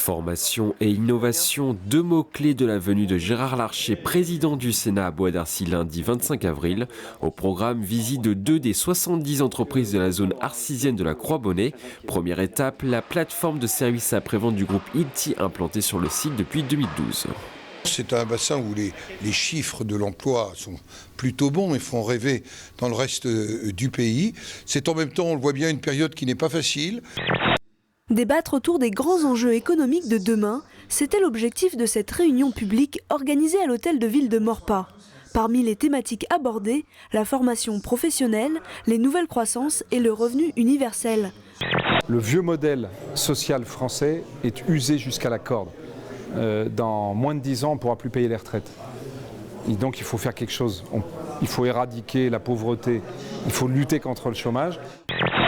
Formation et innovation, deux mots-clés de la venue de Gérard Larcher, président du Sénat à Bois d'Arcy lundi 25 avril. Au programme, visite de 2 des 70 entreprises de la zone arcisienne de la Croix-Bonnet. Première étape, la plateforme de services après-vente du groupe Ilti implantée sur le site depuis 2012. C'est un bassin où les chiffres de l'emploi sont plutôt bons et font rêver dans le reste du pays. C'est en même temps, on le voit bien, une période qui n'est pas facile. Débattre autour des grands enjeux économiques de demain, c'était l'objectif de cette réunion publique organisée à l'hôtel de ville de Maurepas. Parmi les thématiques abordées, la formation professionnelle, les nouvelles croissances et le revenu universel. Le vieux modèle social français est usé jusqu'à la corde. Dans moins de 10 ans, on ne pourra plus payer les retraites. Et donc il faut faire quelque chose. Il faut éradiquer la pauvreté, il faut lutter contre le chômage.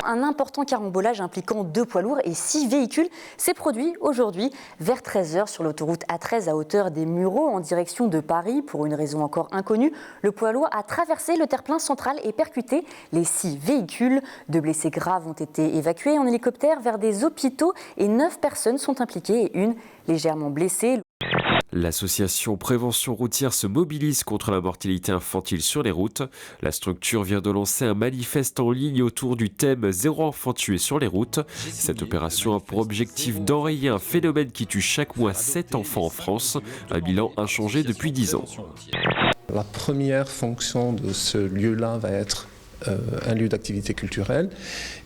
Un important carambolage impliquant 2 poids lourds et 6 véhicules s'est produit aujourd'hui vers 13h sur l'autoroute A13 à hauteur des Mureaux en direction de Paris. Pour une raison encore inconnue, le poids lourd a traversé le terre-plein central et percuté les 6 véhicules. 2 blessés graves ont été évacués en hélicoptère vers des hôpitaux et 9 personnes sont impliquées et une légèrement blessée. L'association Prévention routière se mobilise contre la mortalité infantile sur les routes. La structure vient de lancer un manifeste en ligne autour du thème « Zéro enfant tué sur les routes ». Cette opération a pour objectif d'enrayer un phénomène qui tue chaque mois 7 enfants en France, un bilan inchangé depuis 10 ans. La première fonction de ce lieu-là va être un lieu d'activité culturelle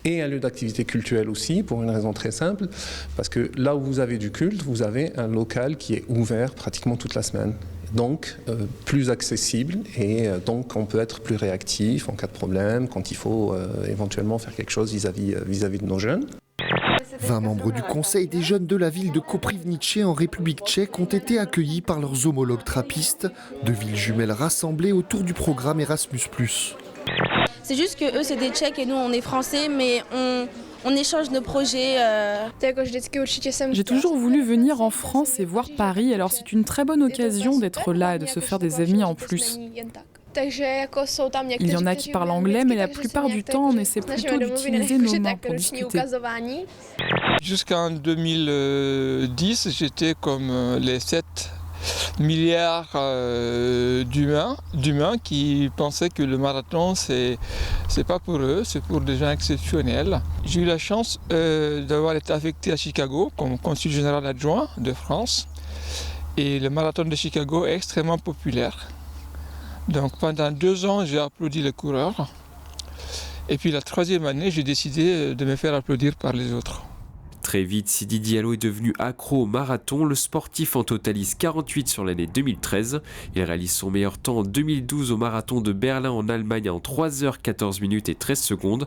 et un lieu d'activité culturelle aussi pour une raison très simple, parce que là où vous avez du culte, vous avez un local qui est ouvert pratiquement toute la semaine. Donc plus accessible et donc on peut être plus réactif en cas de problème, quand il faut éventuellement faire quelque chose vis-à-vis de nos jeunes. 20 membres du conseil des jeunes de la ville de Koprivnice en République tchèque ont été accueillis par leurs homologues trappistes, deux villes jumelles rassemblées autour du programme Erasmus+. C'est juste que eux c'est des Tchèques et nous on est Français, mais on échange nos projets. J'ai toujours voulu venir en France et voir Paris, alors c'est une très bonne occasion d'être là et de se faire des amis en plus. Il y en a qui parlent anglais, mais la plupart du temps on essaie plutôt d'utiliser nos mains pour discuter. Jusqu'en 2010, j'étais comme les 7 milliards d'humains qui pensaient que le marathon c'est pas pour eux, c'est pour des gens exceptionnels. J'ai eu la chance d'avoir été affecté à Chicago comme consul général adjoint de France et le marathon de Chicago est extrêmement populaire. Donc pendant 2 ans j'ai applaudi les coureurs et puis la 3e année j'ai décidé de me faire applaudir par les autres. Très vite, Sidi Diallo est devenu accro au marathon. Le sportif en totalise 48 sur l'année 2013. Il réalise son meilleur temps en 2012 au marathon de Berlin en Allemagne en 3h14 minutes et 13 secondes.